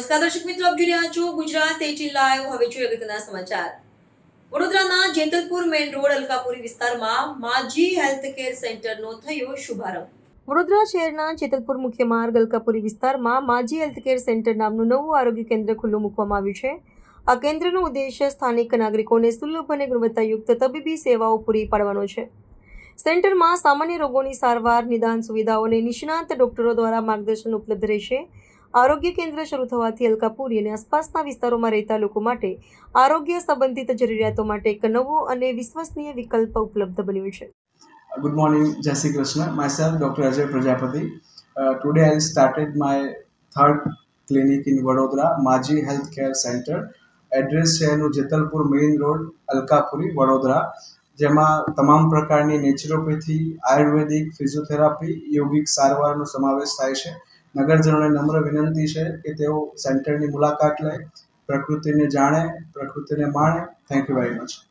નમસ્કાર દર્શક મિત્રો, આપ જોઈ રહ્યા છો ગુજરાત 18 લાઈવ। હવે જોઈએ અગત્યના સમાચાર। વડોદરાના જેતલપુર મેઇન રોડ અલકાપુરી વિસ્તારમાં માજી હેલ્થ કેર સેન્ટરનો થયો શુભારંભ। વડોદરા શહેરના જેતલપુર મુખ્ય માર્ગ અલકાપુરી વિસ્તારમાં માજી હેલ્થ કેર સેન્ટર નામનું નવું આરોગ્ય કેન્દ્ર ખુલ્લું મૂકવામાં આવ્યું છે। આ કેન્દ્રનો ઉદ્દેશ્ય સ્થાનિક નાગરિકોને સુલભ અને ગુણવત્તાયુક્ત તબીબી સેવાઓ પૂરી પાડવાનો છે। સેન્ટરમાં સામાન્ય રોગોની સારવાર, નિદાન સુવિધાઓ અને નિષ્ણાત ડોક્ટરો દ્વારા માર્ગદર્શન ઉપલબ્ધ રહેશે। આરોગ્ય કેન્દ્ર શરૂ થવાથી અલકાપુરી અને આસપાસના વિસ્તારોમાં રહેતા લોકો માટે આરોગ્ય સંબંધિત જરૂરિયાતો માટે એક નવો અને વિશ્વસનીય વિકલ્પ ઉપલબ્ધ બન્યો છે। Good morning, Jai Shri Krishna. Myself, Dr. Ajay Prajapati. Today I started my third clinic in Vadodara, Maji Healthcare Center. Address છે એનું જેતલપુર મેઇન રોડ અલકાપુરી વડોદરા, જેમાં તમામ પ્રકારની નેચરોપેથી, આયુર્વેદિક, ફિઝિયોથેરાપી, યોગિક સારવારનો સમાવેશ થાય છે। નગરજનોને નમ્ર વિનંતી છે કે તેઓ સેન્ટરની મુલાકાત લે, પ્રકૃતિને જાણે, પ્રકૃતિને માણે। Thank you very much.